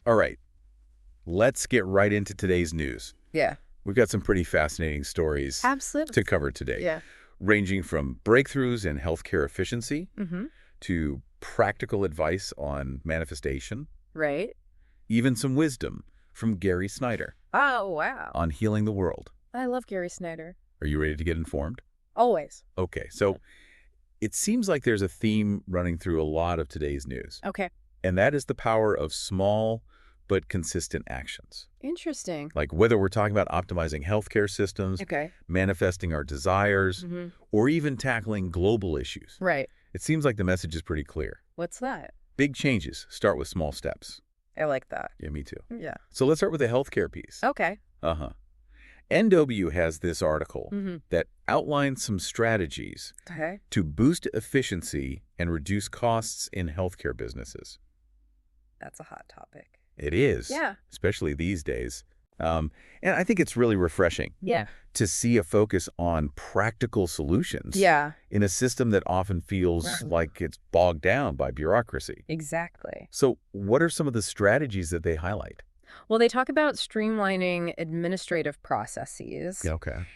All right. Let's get right into today's news. Yeah. We've got some pretty fascinating stories Absolutely. to cover today, Yeah. ranging from breakthroughs in healthcare efficiency Mm-hmm. to practical advice on manifestation, Right. even some wisdom from Gary Snyder Oh, wow. on healing the world. I love Gary Snyder. Are you ready to get informed? Always. Okay, so it seems like there's a theme running through a lot of today's news, Okay. and that is the power of small but consistent actions. Interesting. Like whether we're talking about optimizing healthcare systems, Okay. manifesting our desires, Mm-hmm. or even tackling global issues. Right. It seems like the message is pretty clear. What's that? Big changes start with small steps. I like that. Yeah, me too. Yeah. So let's start with the healthcare piece. Okay. Uh-huh. NW has this article Mm-hmm. that outlines some strategies Okay. to boost efficiency and reduce costs in healthcare businesses. That's a hot topic. It is, Yeah. especially these days. And I think it's really refreshing Yeah. to see a focus on practical solutions Yeah. in a system that often feels like it's bogged down by bureaucracy. Exactly. So what are some of the strategies that they highlight? Well, they talk about streamlining administrative processes, Okay.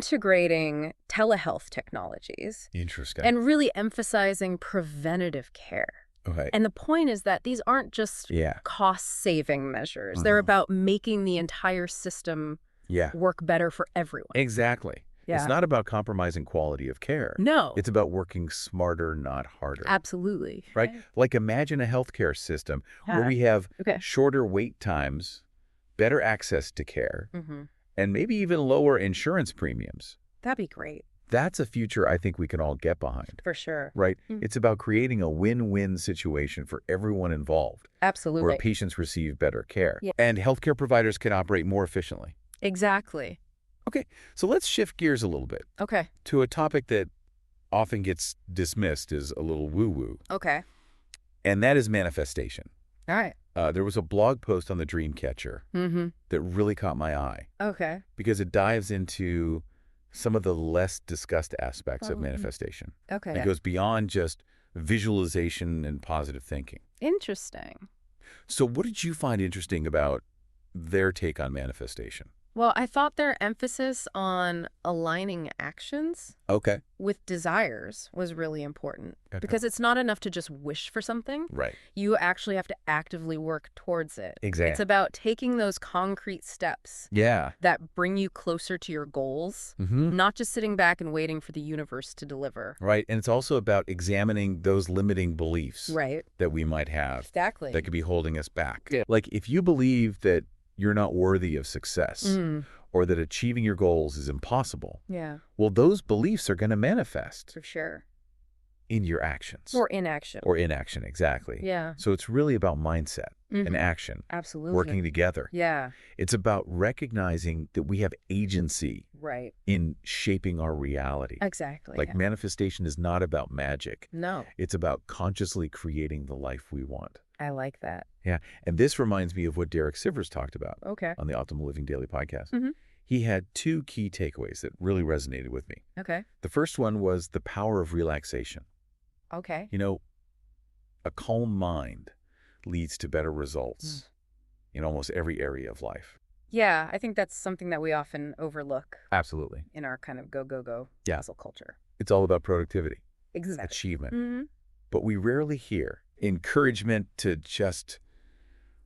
integrating telehealth technologies, Interesting. and really emphasizing preventative care. Okay. And the point is that these aren't just Yeah. cost-saving measures. They're about making the entire system Yeah. work better for everyone. Exactly. Yeah. It's not about compromising quality of care. No. It's about working smarter, not harder. Absolutely. Right? Like imagine a healthcare system where we have Okay. shorter wait times, better access to care, Mm-hmm. and maybe even lower insurance premiums. That'd be great. That's a future I think we can all get behind. For sure. Right? Mm. It's about creating a win-win situation for everyone involved, Absolutely. where patients receive better care. Yeah. And healthcare providers can operate more efficiently. Exactly. Okay, so let's shift gears a little bit Okay. to a topic that often gets dismissed as a little woo-woo, Okay. and that is manifestation. All right. There was a blog post on the Dreamcatcher Mm-hmm. that really caught my eye Okay. because it dives into some of the less discussed aspects of Oh, manifestation. Okay. It goes beyond just visualization and positive thinking. Interesting. So what did you find interesting about their take on manifestation? Well, I thought their emphasis on aligning actions Okay. with desires was really important Okay. because it's not enough to just wish for something. Right. You actually have to actively work towards it. Exactly. It's about taking those concrete steps Yeah. that bring you closer to your goals, Mm-hmm. not just sitting back and waiting for the universe to deliver. Right. And it's also about examining those limiting beliefs Right. that we might have Exactly. that could be holding us back. Yeah. Like if you believe that you're not worthy of success Mm. or that achieving your goals is impossible, Yeah, well, those beliefs are going to manifest for sure. in your actions. Or inaction. Or inaction, exactly. Yeah. So it's really about mindset and Mhm. action Absolutely. working together. Yeah. It's about recognizing that we have agency Right. in shaping our reality. Exactly. Like yeah. manifestation is not about magic. No, It's about consciously creating the life we want. I like that. Yeah. And this reminds me of what Derek Sivers talked about Okay. on the Optimal Living Daily podcast. Mhm. He had two key takeaways that really resonated with me. Okay. The first one was the power of relaxation. Okay. You know, a calm mind leads to better results in almost every area of life. Yeah, I think that's something that we often overlook Absolutely. in our kind of go Yeah. hustle culture. It's all about productivity, Exactly. achievement. Mm-hmm. But we rarely hear encouragement to just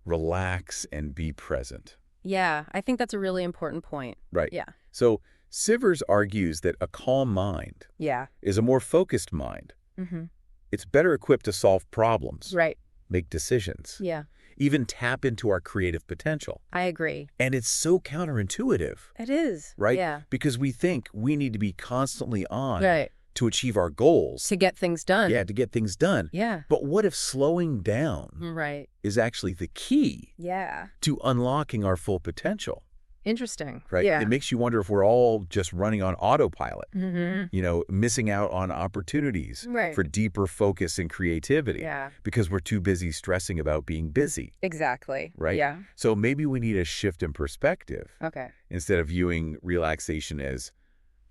relax and be present. Yeah, I think that's a really important point. Right. Yeah. So Sivers argues that a calm mind Yeah. is a more focused mind. Mm-hmm. It's better equipped to solve problems, Right. make decisions, Yeah, even tap into our creative potential. I agree. And it's so counterintuitive, It is. right? Yeah. Because we think we need to be constantly on Right. to achieve our goals. To get things done. Yeah, to get things done. Yeah. But what if slowing down Right. is actually the key Yeah. to unlocking our full potential, Interesting. right? Yeah. It makes you wonder if we're all just running on autopilot, Mm-hmm. you know, missing out on opportunities Right. for deeper focus and creativity Yeah. because we're too busy stressing about being busy, Exactly. right? Yeah. So maybe we need a shift in perspective Okay. instead of viewing relaxation as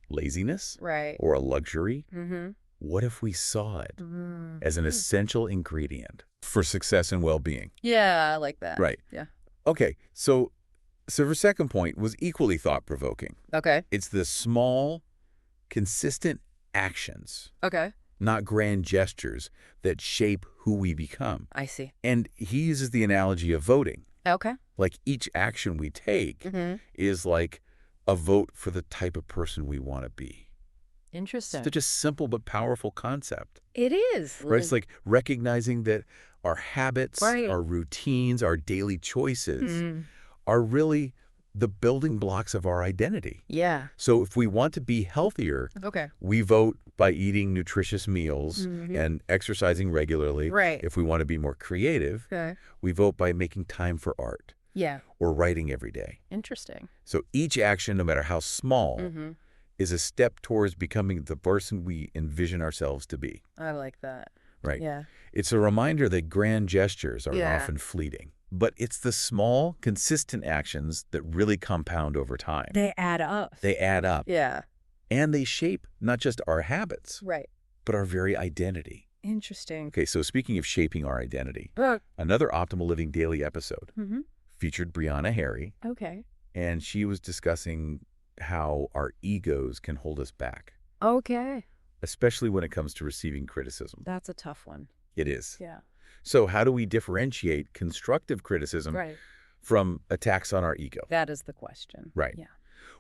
laziness Right. or a luxury. Mm-hmm. What if we saw it as an Mm. essential ingredient for success and well-being? Yeah, I like that. Right. Yeah. Okay, so her second point was equally thought-provoking. Okay. It's the small, consistent actions, Okay. not grand gestures, that shape who we become. I see. And he uses the analogy of voting. Okay. Like each action we take Mm-hmm. is like a vote for the type of person we want to be. Interesting. Such a simple but powerful concept, It is. right? It's like recognizing that our habits, Right. our routines, our daily choices Mm. are really the building blocks of our identity. Yeah. So if we want to be healthier, Okay. we vote by eating nutritious meals Mhm. and exercising regularly. Right. If we want to be more creative, Okay. we vote by making time for art Yeah. or writing every day. Interesting. So each action, no matter how small, Mm-hmm. is a step towards becoming the person we envision ourselves to be. I like that. Right. Yeah. It's a reminder that grand gestures are Yeah. often fleeting, but it's the small, consistent actions that really compound over time. They add up. They add up, Yeah. and they shape not just our habits, Right. but our very identity. Interesting. Okay, so speaking of shaping our identity, Oh. another Optimal Living Daily episode Mm-hmm. featured Brianna Harry, Okay. and she was discussing how our egos can hold us back, Okay. especially when it comes to receiving criticism. That's a tough one. It is. Yeah. So how do we differentiate constructive criticism Right. from attacks on our ego? That is the question. Right. Yeah.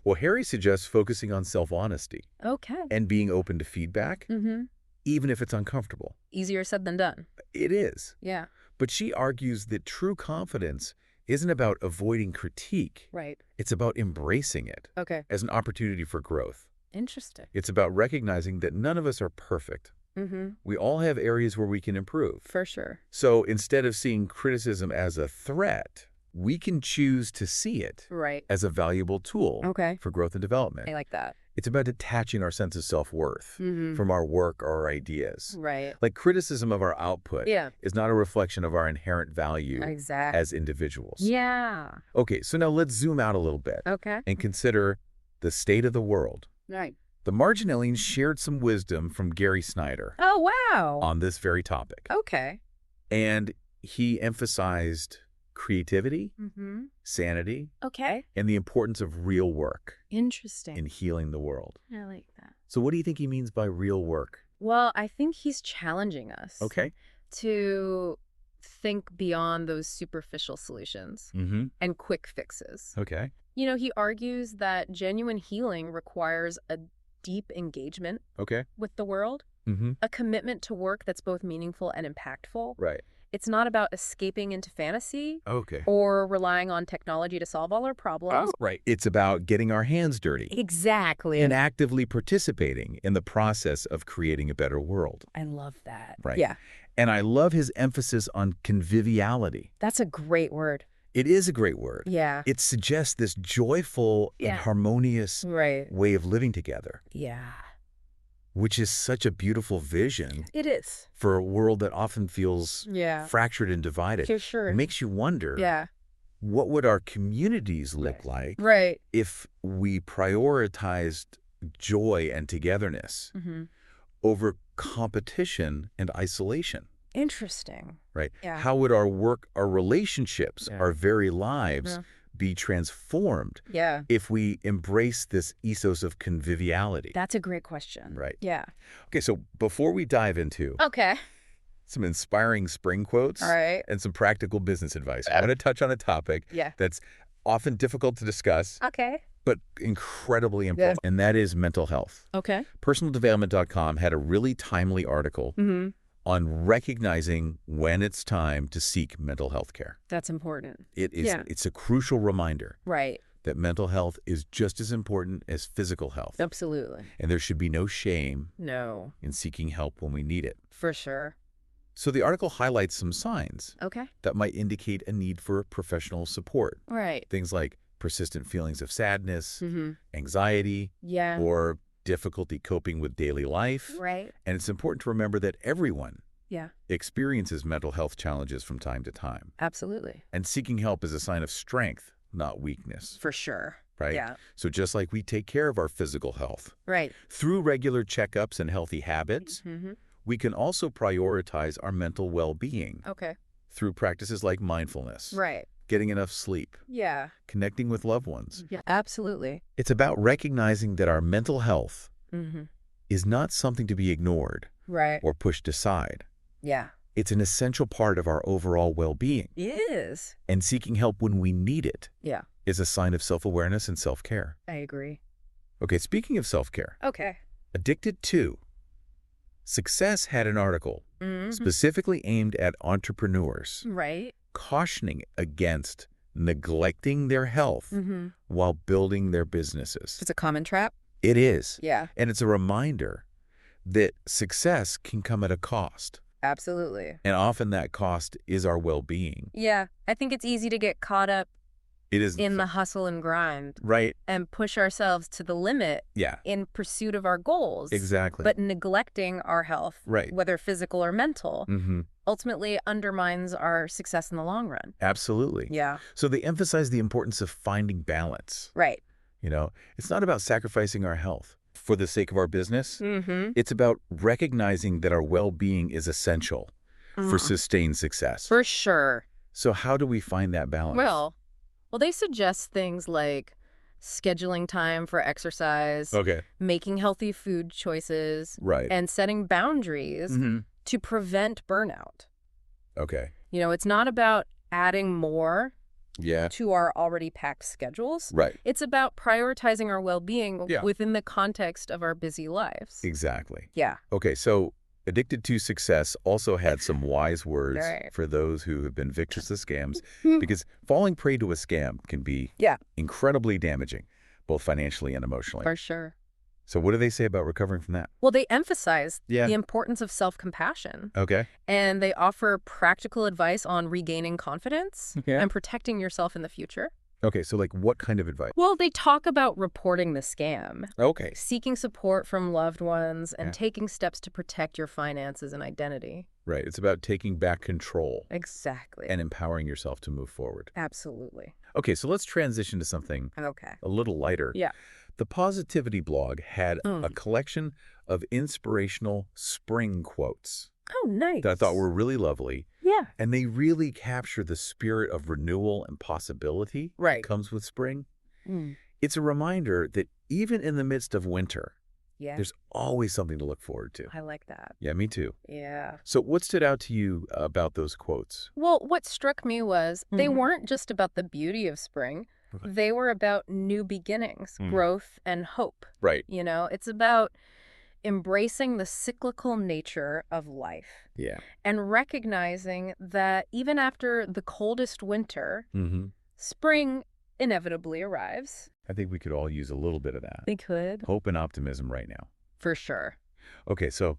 Well, Harry suggests focusing on self-honesty Okay. and being open to feedback, Mm-hmm. even if it's uncomfortable. Easier said than done. It is. Yeah. But she argues that true confidence isn't about avoiding critique. Right. It's about embracing it Okay. as an opportunity for growth. Interesting. It's about recognizing that none of us are perfect. Mm-hmm. We all have areas where we can improve. For sure. So instead of seeing criticism as a threat, we can choose to see it Right. as a valuable tool Okay. for growth and development. I like that. It's about detaching our sense of self-worth Mm-hmm. from our work or our ideas. Right. Like criticism of our output Yeah. is not a reflection of our inherent value Exactly. as individuals. Yeah. Okay, so now let's zoom out a little bit Okay. and consider the state of the world. Right. The Marginellians shared some wisdom from Gary Snyder Oh, wow. on this very topic. Okay. And he emphasized creativity, Mm-hmm. sanity, Okay. and the importance of real work Interesting. in healing the world. I like that. So what do you think he means by real work? Well, I think he's challenging us Okay. to think beyond those superficial solutions Mm-hmm. and quick fixes. Okay. You know, he argues that genuine healing requires a deep engagement Okay. with the world, Mm-hmm. a commitment to work that's both meaningful and impactful. Right. It's not about escaping into fantasy Okay. or relying on technology to solve all our problems. Right. It's about getting our hands dirty Exactly. and actively participating in the process of creating a better world. I love that. Right. Yeah. And I love his emphasis on conviviality. That's a great word. It is a great word. Yeah. It suggests this joyful and Yeah. harmonious Right. way of living together, Yeah. which is such a beautiful vision It is. for a world that often feels Yeah. fractured and divided. For sure. It makes you wonder, Yeah. what would our communities look like Right. if we prioritized joy and togetherness Mm-hmm. over competition and isolation, Interesting. right? Yeah. How would our work, our relationships, Yeah. our very lives Yeah. be transformed Yeah. if we embrace this ethos of conviviality? That's a great question. Right. Yeah. Okay, so before we dive into Okay. some inspiring spring quotes All right. and some practical business advice, I want to touch on a topic Yeah. that's often difficult to discuss, Okay. but incredibly important, and that is mental health. Okay. Personaldevelopment.com had a really timely article Mm-hmm. on recognizing when it's time to seek mental health care. That's important. It is, Yeah. It's a crucial reminder Right. that mental health is just as important as physical health, Absolutely. and there should be no shame No. in seeking help when we need it. For sure. So the article highlights some signs Okay. that might indicate a need for professional support. Right. Things like persistent feelings of sadness, Mm-hmm. anxiety, Yeah. or difficulty coping with daily life. Right. And it's important to remember that everyone Yeah. experiences mental health challenges from time to time. Absolutely. And seeking help is a sign of strength, not weakness. For sure. right? Yeah. So just like we take care of our physical health Right. through regular checkups and healthy habits, Mm-hmm. we can also prioritize our mental well-being Okay. through practices like mindfulness, Right. getting enough sleep, Yeah. connecting with loved ones. Yeah. Absolutely. It's about recognizing that our mental health Mm-hmm. is not something to be ignored Right. or pushed aside. Yeah. It's an essential part of our overall well-being, It is. and seeking help when we need it Yeah. is a sign of self-awareness and self-care. I agree. Okay, speaking of self-care, Okay. Addicted to Success had an article Mm-hmm. specifically aimed at entrepreneurs, Right. cautioning against neglecting their health Mm-hmm. while building their businesses. It's a common trap. It is. Yeah. And it's a reminder that success can come at a cost. Absolutely. And often that cost is our well-being. Yeah. I think it's easy to get caught up It is in the hustle and grind right. and push ourselves to the limit Yeah, in pursuit of our goals. exactly. But neglecting our health, Right. whether physical or mental, Mm-hmm. ultimately undermines our success in the long run. Absolutely. Yeah. So they emphasize the importance of finding balance. Right. It's not about sacrificing our health for the sake of our business. Mm-hmm. It's about recognizing that our well-being is essential for sustained success. For sure. So how do we find that balance? Well, they suggest things like scheduling time for exercise, okay. making healthy food choices, Right. and setting boundaries Mm-hmm. to prevent burnout. Okay. It's not about adding more Yeah. to our already packed schedules. Right. It's about prioritizing our well-being Yeah. within the context of our busy lives. Exactly. Yeah. Okay, so Addicted to Success also had some wise words Right. for those who have been victims of scams, because falling prey to a scam can be Yeah. incredibly damaging, both financially and emotionally. For sure. So what do they say about recovering from that? Well, they emphasize Yeah. the importance of self-compassion, Okay. and they offer practical advice on regaining confidence Yeah. and protecting yourself in the future. Okay, so like what kind of advice? Well, they talk about reporting the scam, Okay. seeking support from loved ones, and Yeah. taking steps to protect your finances and identity. Right. It's about taking back control Exactly. and empowering yourself to move forward. Absolutely. Okay, so let's transition to something Okay. a little lighter. Yeah. The Positivity blog had a Mm. collection of inspirational spring quotes Oh, nice. that I thought were really lovely. Yeah. And they really capture the spirit of renewal and possibility Right. that comes with spring. Mm. It's a reminder that even in the midst of winter, Yeah. there's always something to look forward to. I like that. Yeah, me too. Yeah. So what stood out to you about those quotes? Well, what struck me was they Mhm. weren't just about the beauty of spring. Okay. They were about new beginnings, Mm. growth, and hope. Right. It's about embracing the cyclical nature of life Yeah. and recognizing that even after the coldest winter, Mm-hmm. spring inevitably arrives. I think we could all use a little bit of that. They could. Hope and optimism right now. For sure. Okay, so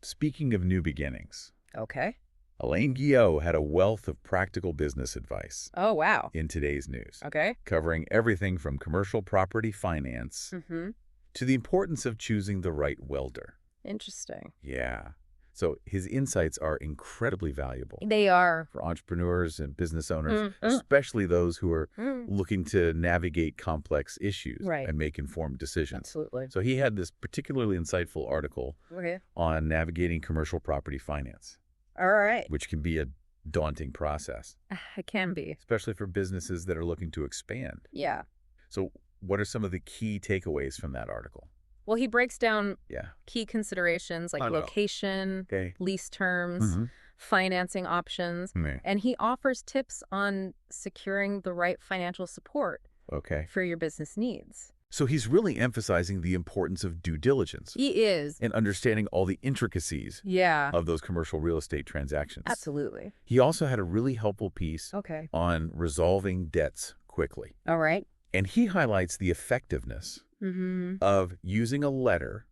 speaking of new beginnings, Okay. Elaine Guillot had a wealth of practical business advice Oh, wow. in today's news, Okay. covering everything from commercial property finance Mm-hmm. to the importance of choosing the right welder. Interesting. Yeah. So his insights are incredibly valuable They are. for entrepreneurs and business owners, Mm, especially those who are Mm. looking to navigate complex issues Right. and make informed decisions. Absolutely. So he had this particularly insightful article Okay. on navigating commercial property finance, All right. which can be a daunting process, It can be. especially for businesses that are looking to expand. Yeah. So what are some of the key takeaways from that article? Well, he breaks down Yeah. key considerations like I know. location, Okay. lease terms, Mhm. financing options, Yeah. and he offers tips on securing the right financial support Okay. for your business needs. So he's really emphasizing the importance of due diligence He is. and understanding all the intricacies Yeah. of those commercial real estate transactions. Absolutely. He also had a really helpful piece Okay. on resolving debts quickly. All right. And he highlights the effectiveness Mm-hmm. of using a letter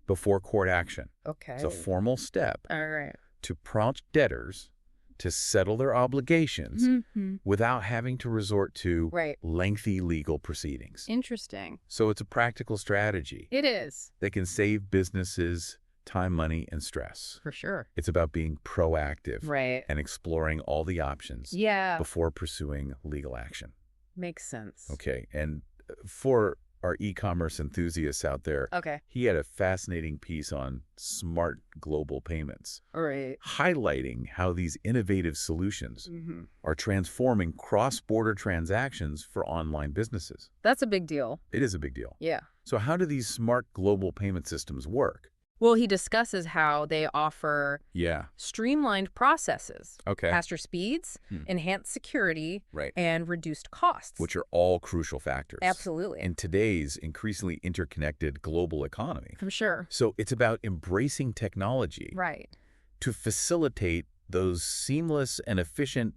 before court action. Okay. It's a formal step All right. to prompt debtors to settle their obligations Mm-hmm. without having to resort to Right. lengthy legal proceedings. Interesting. So it's a practical strategy It is. that can save businesses time, money, and stress. For sure. It's about being proactive Right. and exploring all the options Yeah. before pursuing legal action. Makes sense. Okay, and For our e-commerce enthusiasts out there, Okay. he had a fascinating piece on smart global payments, All right. highlighting how these innovative solutions Mm-hmm. are transforming cross-border transactions for online businesses. That's a big deal. It is a big deal. Yeah. So how do these smart global payment systems work? Well, he discusses how they offer Yeah. streamlined processes, Okay. faster speeds, enhanced security, Right. and reduced costs. Which are all crucial factors Absolutely. in today's increasingly interconnected global economy. For sure. So it's about embracing technology Right. to facilitate those seamless and efficient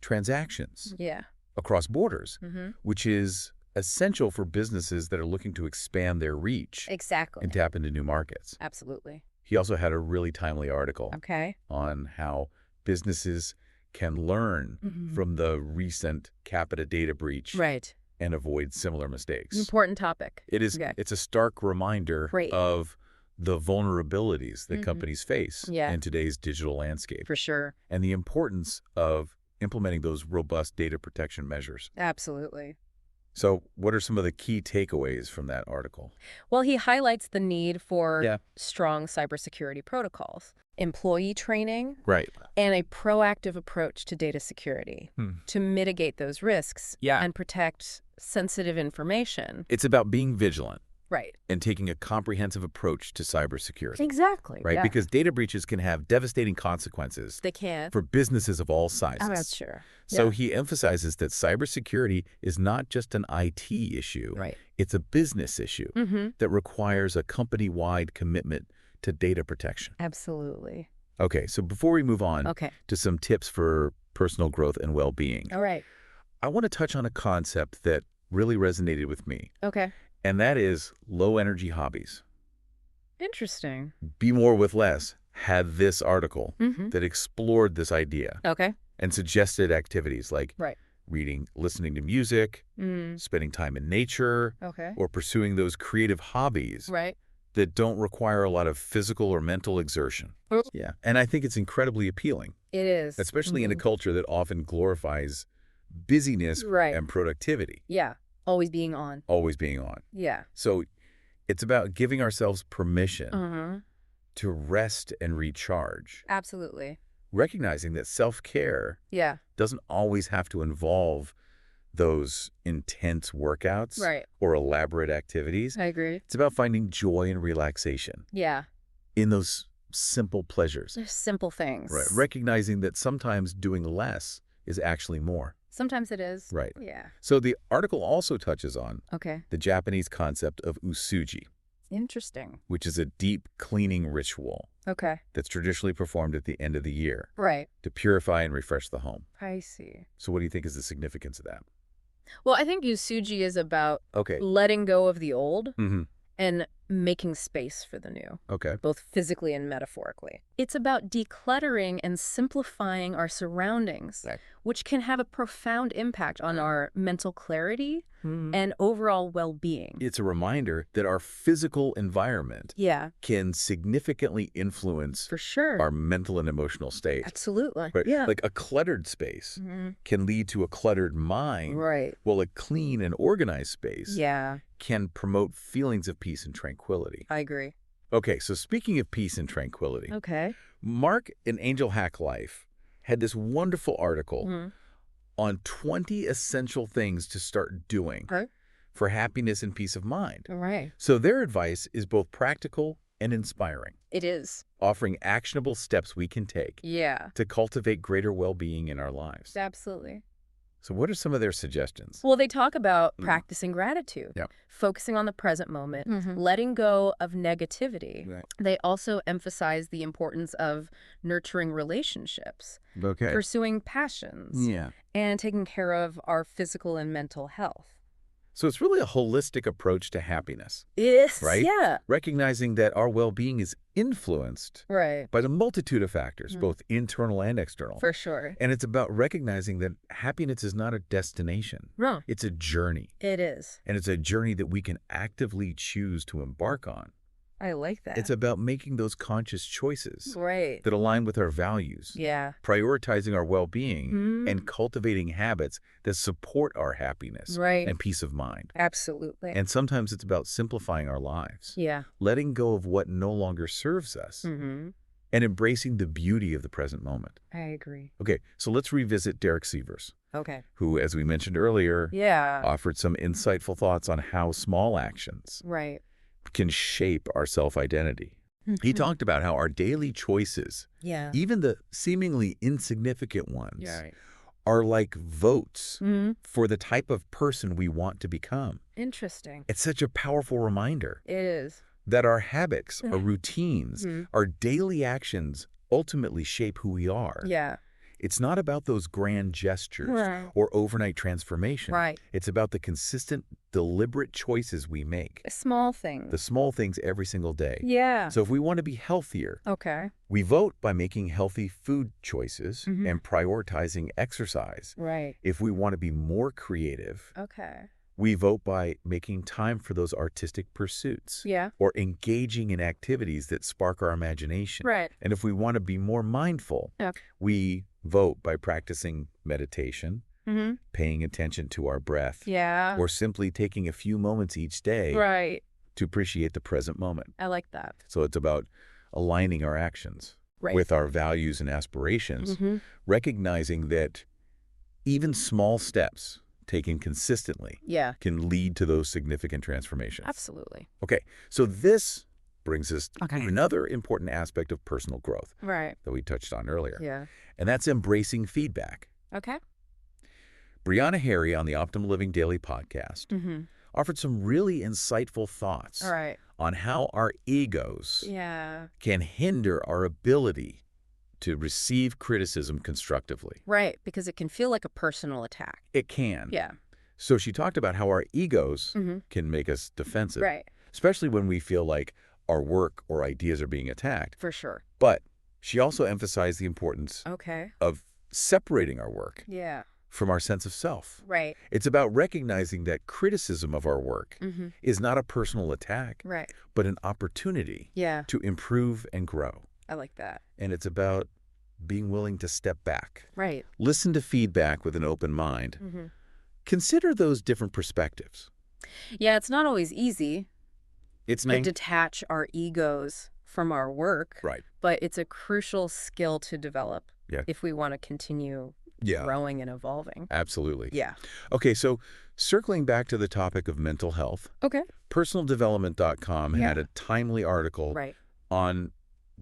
transactions Yeah. across borders, Mm-hmm. which is essential for businesses that are looking to expand their reach Exactly. and tap into new markets. Absolutely. He also had a really timely article Okay. on how businesses can learn from the recent Capita data breach Right. and avoid similar mistakes. Important topic. It is. Okay. It's a stark reminder Great. of the vulnerabilities that companies face Yeah. in today's digital landscape For sure. and the importance of implementing those robust data protection measures. Absolutely. So what are some of the key takeaways from that article? Well, he highlights the need for Yeah. strong cybersecurity protocols, employee training, Right. and a proactive approach to data security to mitigate those risks Yeah. and protect sensitive information. It's about being vigilant Right. and taking a comprehensive approach to cybersecurity, Exactly. right? Yeah. Because data breaches can have devastating consequences they can. for businesses of all sizes. Oh, that's sure. So Yeah. he emphasizes that cybersecurity is not just an IT issue. Right. It's a business issue Mm-hmm. that requires a company-wide commitment to data protection. Absolutely. Okay, so before we move on Okay. to some tips for personal growth and well-being, All right. I want to touch on a concept that really resonated with me, Okay. and that is low-energy hobbies. Interesting. Be More with Less had this article Mm-hmm. that explored this idea Okay. and suggested activities like Right. reading, listening to music, spending time in nature, Okay. or pursuing those creative hobbies Right. that don't require a lot of physical or mental exertion. Oh. Yeah, and I think it's incredibly appealing, It is. especially in a Mhm. culture that often glorifies busyness Right. and productivity, Yeah. Always being on. always being on. Yeah. So it's about giving ourselves permission Uh-huh. to rest and recharge, Absolutely. recognizing that self-care Yeah. doesn't always have to involve those intense workouts Right. or elaborate activities. I agree. It's about finding joy and relaxation Yeah. in those simple pleasures. There's simple things. Right. Recognizing that sometimes doing less is actually more. Sometimes it is. Right. Yeah. So the article also touches on Okay. the Japanese concept of usuji, Interesting. which is a deep cleaning ritual Okay. that's traditionally performed at the end of the year Right. to purify and refresh the home. I see. So what do you think is the significance of that? Well, I think Yusuji is about Okay. letting go of the old Mm-hmm. and making space for the new, Okay. both physically and metaphorically. It's about decluttering and simplifying our surroundings, Right. which can have a profound impact on our mental clarity and overall well-being. It's a reminder that our physical environment Yeah, can significantly influence for sure. our mental and emotional state. Absolutely. Right? Yeah. Like a cluttered space Mhm. can lead to a cluttered mind, Right. while a clean and organized space Yeah, can promote feelings of peace and tranquility. I agree. Okay, so speaking of peace and tranquility, Okay. Mark in Angel Hack Life had this wonderful article Mhm. on 20 essential things to start doing Okay. for happiness and peace of mind. All right. So their advice is both practical and inspiring, It is. offering actionable steps we can take Yeah, to cultivate greater well-being in our lives. absolutely. So what are some of their suggestions? Well, they talk about Mm. practicing gratitude, Yeah. focusing on the present moment, letting go of negativity. Right. They also emphasize the importance of nurturing relationships, Okay. pursuing passions, Yeah. and taking care of our physical and mental health. So it's really a holistic approach to happiness, Yes. right? Yeah. Recognizing that our well-being is influenced Right. by the multitude of factors, both internal and external. For sure. And it's about recognizing that happiness is not a destination. No, It's a journey. it is. And it's a journey that we can actively choose to embark on. I like that. It's about making those conscious choices Right. that align with our values, Yeah. prioritizing our well-being, Hmm. and cultivating habits that support our happiness Right. and peace of mind. Absolutely. And sometimes it's about simplifying our lives, Yeah. letting go of what no longer serves us, Mm-hmm. and embracing the beauty of the present moment. I agree. Okay, so let's revisit Derek Sievers, Okay. who, as we mentioned earlier, Yeah. offered some insightful thoughts on how small actions Right. can shape our self-identity. He Mhm. talked about how our daily choices, Yeah. even the seemingly insignificant ones, Yeah. Right. are like votes Mm-hmm. for the type of person we want to become. Interesting. It's such a powerful reminder It is. that our habits, our routines, Mhm. our daily actions ultimately shape who we are. Yeah. It's not about those grand gestures Right. or overnight transformation. Right. It's about the consistent, deliberate choices we make, Small the things. small things every single day. Yeah. So if we want to be healthier, Okay. we vote by making healthy food choices Mhm. and prioritizing exercise. Right. If we want to be more creative, Okay. we vote by making time for those artistic pursuits Yeah. or engaging in activities that spark our imagination. Right. And if we want to be more mindful, Yeah. we vote by practicing meditation, Mm-hmm. paying attention to our breath, Yeah. or simply taking a few moments each day Right. to appreciate the present moment. I like that. So it's about aligning our actions Right. with our values and aspirations, Mm-hmm. recognizing that even small steps taken consistently Yeah. can lead to those significant transformations. Absolutely. Okay, so this brings us to Okay. another important aspect of personal growth Right. that we touched on earlier, Yeah. and that's embracing feedback. Okay. Brianna Harry on the Optimal Living Daily podcast Mm-hmm. offered some really insightful thoughts All right. on how our egos Yeah. can hinder our ability to receive criticism constructively. Right. Because it can feel like a personal attack. It can. Yeah. So she talked about how our egos Mm-hmm. can make us defensive, Right. especially when we feel like our work or ideas are being attacked. For sure. But she also emphasized the importance Okay. of separating our work Yeah. from our sense of self. Right. It's about recognizing that criticism of our work Mm-hmm. is not a personal attack, Right. but an opportunity Yeah. to improve and grow. I like that. And it's about being willing to step back, Right. listen to feedback with an open mind, Mm-hmm. consider those different perspectives. Yeah. It's not always easy It's to nice. detach our egos from our work. Right. But it's a crucial skill to develop Yeah. if we want to continue Yeah, growing and evolving. absolutely. Yeah. Okay, so circling back to the topic of mental health, Okay. personaldevelopment.com had Yeah. a timely article Right. on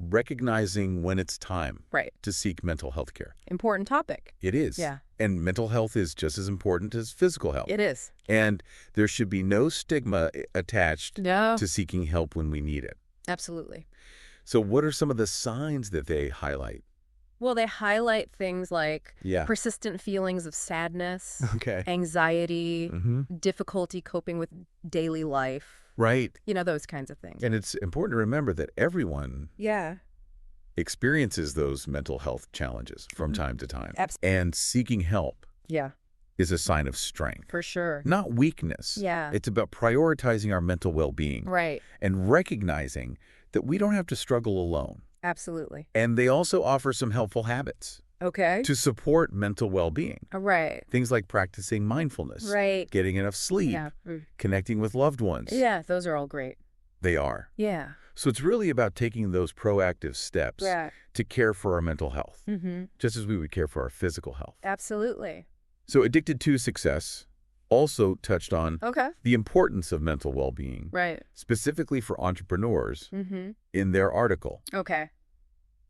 recognizing when it's time Right. to seek mental health care. Important topic. It is. Yeah. And mental health is just as important as physical health. It is. And there should be no stigma attached No. to seeking help when we need it. Absolutely. So what are some of the signs that they highlight? Well, they highlight things like Yeah. persistent feelings of sadness, Okay. anxiety, Mm-hmm. difficulty coping with daily life, Right. those kinds of things. And it's important to remember that everyone Yeah. experiences those mental health challenges from time to time. Absolutely. And seeking help Yeah, is a sign of strength, for sure. not weakness. Yeah. It's about prioritizing our mental well-being Right. and recognizing that we don't have to struggle alone. Absolutely. And they also offer some helpful habits Okay. to support mental well-being. Right. Things like practicing mindfulness, Right. getting enough sleep, Yeah. connecting with loved ones. Yeah, those are all great. They are. Yeah. So it's really about taking those proactive steps Yeah. to care for our mental health, Mm-hmm. just as we would care for our physical health. Absolutely. So Addicted to Success also touched on Okay. the importance of mental well-being, Right. specifically for entrepreneurs, Mm-hmm. in their article, Okay.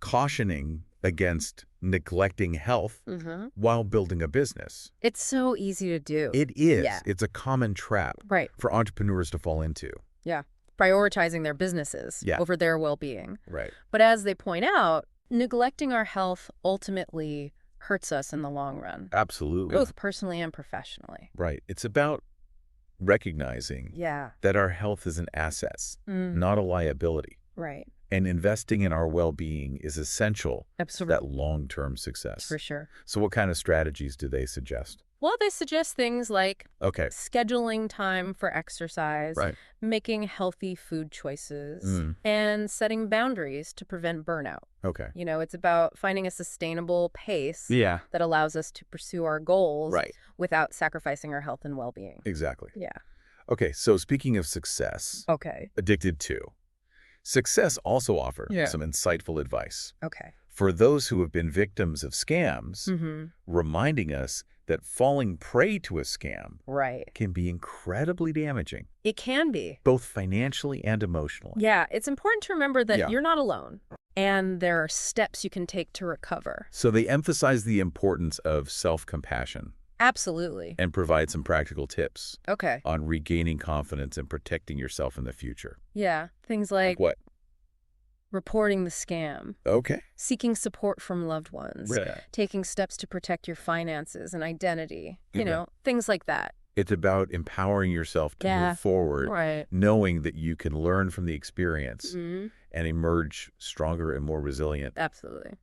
cautioning against neglecting health Mm-hmm. while building a business. It's so easy to do. It is. Yeah. It's a common trap Right. for entrepreneurs to fall into. Yeah. Prioritizing their businesses Yeah. over their well-being. Right. But as they point out, neglecting our health ultimately hurts us in the long run, Absolutely. both personally and professionally. Right. It's about recognizing Yeah. that our health is an asset, Mm. not a liability. Right. And investing in our well-being is essential to Absolutely. that long-term success. For sure. So what kind of strategies do they suggest? Well, they suggest things like Okay. scheduling time for exercise, Right. making healthy food choices, Mm. and setting boundaries to prevent burnout. Okay. It's about finding a sustainable pace Yeah. that allows us to pursue our goals Right. without sacrificing our health and well-being. Exactly. Yeah. Okay, so speaking of success, Okay. Addicted to, success also offer Yeah. some insightful advice. Okay. For those who have been victims of scams, Mm-hmm. reminding us that falling prey to a scam Right. can be incredibly damaging, It can be. both financially and emotionally. Yeah, it's important to remember that Yeah. you're not alone, and there are steps you can take to recover. So they emphasize the importance of self-compassion Absolutely. and provide some practical tips Okay. on regaining confidence and protecting yourself in the future. Yeah, things like What? reporting the scam, Okay. seeking support from loved ones, Right. taking steps to protect your finances and identity, Yeah. things like that. It's about empowering yourself to Yeah. move forward, Right. knowing that you can learn from the experience Mm-hmm. and emerge stronger and more resilient. Absolutely.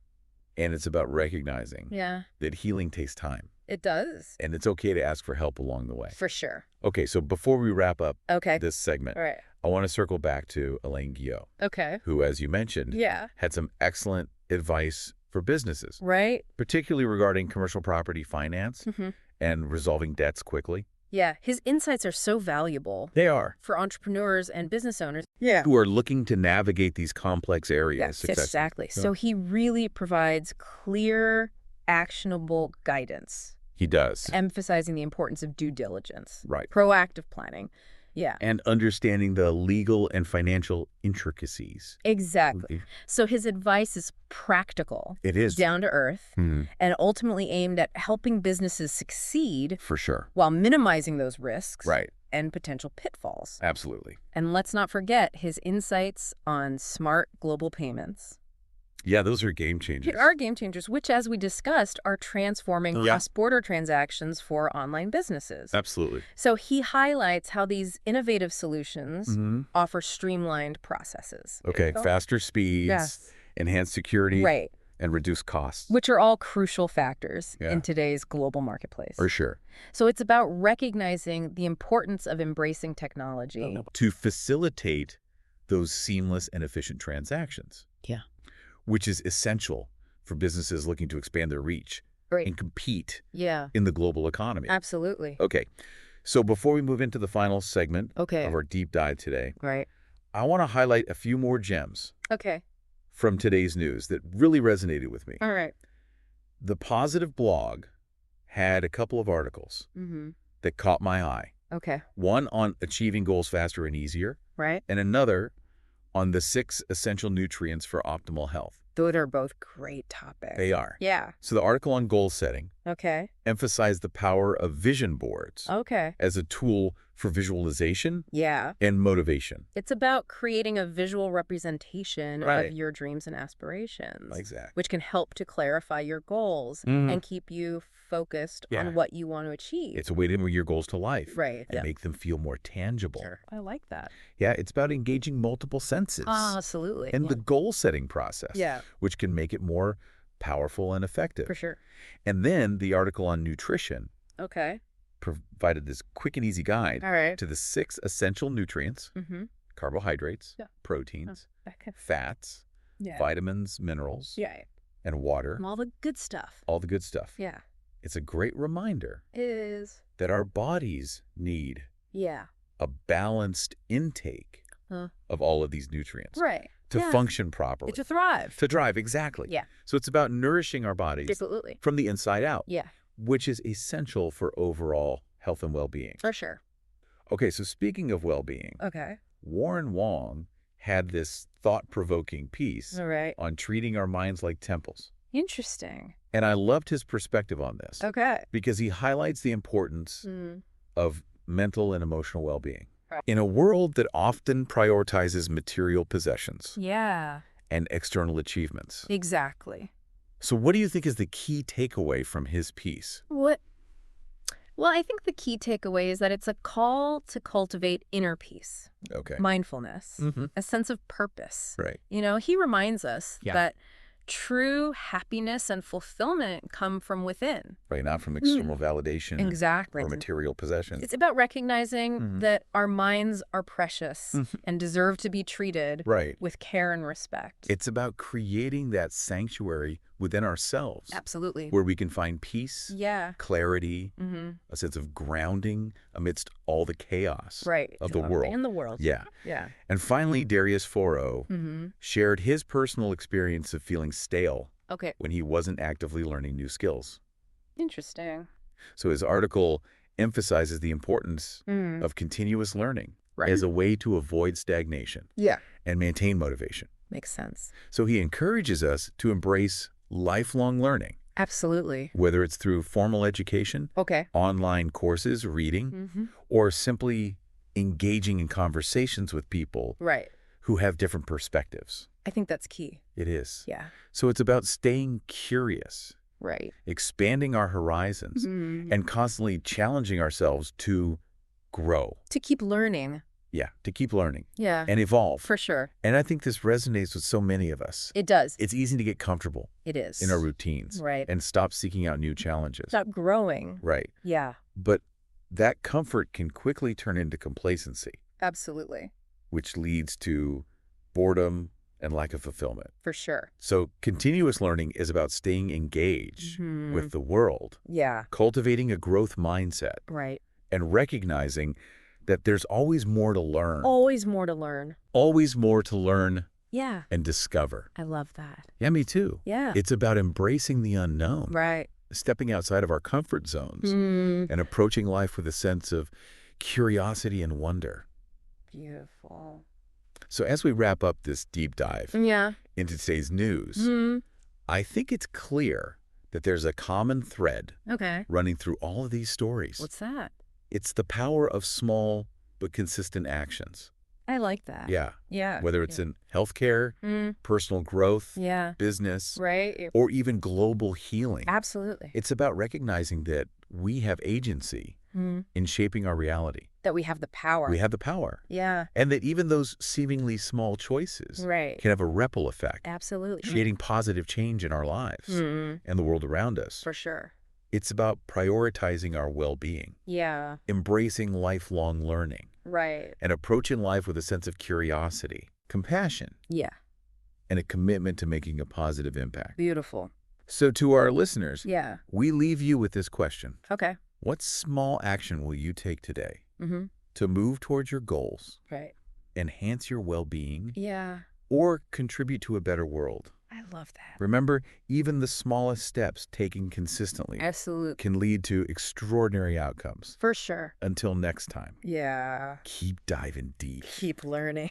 And it's about recognizing Yeah, that healing takes time, it does. and it's okay to ask for help along the way. For sure. Okay, so before we wrap up Okay. this segment, All right. I want to circle back to Elaine Guillot, Okay. who, as you mentioned, Yeah. had some excellent advice for businesses, Right? particularly regarding commercial property finance Mm-hmm. and resolving debts quickly. Yeah, his insights are so valuable They are. for entrepreneurs and business owners. Who are looking to navigate these complex areas Yes, successfully. exactly. Yeah. So he really provides clear, actionable guidance, He does. emphasizing the importance of due diligence, Right. proactive planning. Yeah, And understanding the legal and financial intricacies. exactly. So his advice is practical, It is. down to earth, Mhm. and ultimately aimed at helping businesses succeed For sure. while minimizing those risks Right. and potential pitfalls. Absolutely. And let's not forget his insights on smart global payments. Yeah, those are game changers. They are game changers, which, as we discussed, are transforming Yeah. cross-border transactions for online businesses. Absolutely. So he highlights how these innovative solutions Mm-hmm. offer streamlined processes. Okay, faster speeds, Yes. enhanced security, Right, and reduced costs. which are all crucial factors Yeah. in today's global marketplace. For sure. So it's about recognizing the importance of embracing technology. To facilitate those seamless and efficient transactions. Yeah. Which is essential for businesses looking to expand their reach Right. and compete Yeah, in the global economy. absolutely. Okay, so before we move into the final segment Okay, of our deep dive today, right. I want to highlight a few more gems Okay, from today's news that really resonated with me. all right. The Positive blog had a couple of articles Mm-hmm. that caught my eye. Okay, One on achieving goals faster and easier, right. and another on the 6 essential nutrients for optimal health. Those are both great topics. They are. Yeah. So the article on goal setting Okay. emphasized the power of vision boards Okay. as a tool for visualization Yeah. and motivation. It's about creating a visual representation Right. of your dreams and aspirations, Exactly. which can help to clarify your goals Mhm. and keep you focused Yeah. on what you want to achieve. It's a way to bring your goals to life Right. and make them feel more tangible. Sure. I like that. Yeah, it's about engaging multiple senses Absolutely. and Yeah. the goal-setting process, Yeah. which can make it more powerful and effective. For sure. And then the article on nutrition Okay. provided this quick and easy guide All right. to the 6 essential nutrients: Mm-hmm. carbohydrates, Yeah. proteins, Okay. fats, Yeah. vitamins, minerals, Yeah. and water, All the good stuff. all the good stuff. Yeah. It's a great reminder It is. that our bodies need Yeah. a balanced intake Huh. of all of these nutrients Right. to Yeah. function properly. To thrive. To drive, exactly. Yeah. So it's about nourishing our bodies Absolutely. from the inside out, Yeah. which is essential for overall health and well-being. For sure. Okay, so speaking of well-being, Okay. Warren Wong had this thought-provoking piece All right. on treating our minds like temples. Interesting. And I loved his perspective on this Okay. because he highlights the importance Mm. of mental and emotional well-being. Right. In a world that often prioritizes material possessions Yeah. and external achievements. Exactly. So what do you think is the key takeaway from his piece? What? Well, I think the key takeaway is that it's a call to cultivate inner peace, Okay. mindfulness, Mhm. a sense of purpose. Right. He reminds us Yeah. that true happiness and fulfillment come from within. right? Not from external validation Exactly. or material possessions. It's about recognizing Mhm. that our minds are precious Mhm. and deserve to be treated Right. with care and respect. It's about creating that sanctuary within ourselves Absolutely. where we can find peace, Yeah. clarity, Mm-hmm. a sense of grounding amidst all the chaos Right. of the world. In the world. Yeah. Yeah. And finally, Darius Foro Mm-hmm. shared his personal experience of feeling stale Okay. when he wasn't actively learning new skills. Interesting. So his article emphasizes the importance Mm. of continuous learning Right. as a way to avoid stagnation Yeah. and maintain motivation. Makes sense. So he encourages us to embrace lifelong learning, Absolutely. whether it's through formal education, Okay. online courses, reading, Mm-hmm. or simply engaging in conversations with people Right. who have different perspectives. I think that's key. It is. Yeah. So it's about staying curious, Right. expanding our horizons, Mm. and constantly challenging ourselves to grow. To keep learning. Yeah, to keep learning Yeah. and evolve. For sure. And I think this resonates with so many of us. It does. It's easy to get comfortable It is. in our routines Right. and stop seeking out new challenges. Stop growing. Right. Yeah. But that comfort can quickly turn into complacency, Absolutely. which leads to boredom and lack of fulfillment. For sure. So continuous learning is about staying engaged Mhm. with the world, Yeah. cultivating a growth mindset, Right. and recognizing that there's always more to learn, Always more to learn. always more to learn Yeah. and discover. I love that. Yeah, me too. Yeah. It's about embracing the unknown, Right. stepping outside of our comfort zones, Mm. and approaching life with a sense of curiosity and wonder. Beautiful. So as we wrap up this deep dive Yeah. into today's news, Mm. I think it's clear that there's a common thread Okay. running through all of these stories. What's that? It's the power of small but consistent actions. I like that. Yeah. Yeah. Whether it's in healthcare, Mm. personal growth, Yeah. business, Right. or even global healing. Absolutely. It's about recognizing that we have agency Mm. in shaping our reality. That we have the power. We have the power. Yeah. And that even those seemingly small choices Right. can have a ripple effect, Absolutely. creating positive change in our lives Mm. and the world around us. For sure. It's about prioritizing our well-being, Yeah. embracing lifelong learning, Right. and approaching life with a sense of curiosity, compassion, Yeah. and a commitment to making a positive impact. Beautiful. So to our listeners, Yeah. we leave you with this question. Okay. What small action will you take today Mm-hmm. to move towards your goals, Right. enhance your well-being, Yeah. or contribute to a better world? I love that. Remember, even the smallest steps taken consistently Absolutely. can lead to extraordinary outcomes. For sure. Until next time, Yeah. keep diving deep. Keep learning.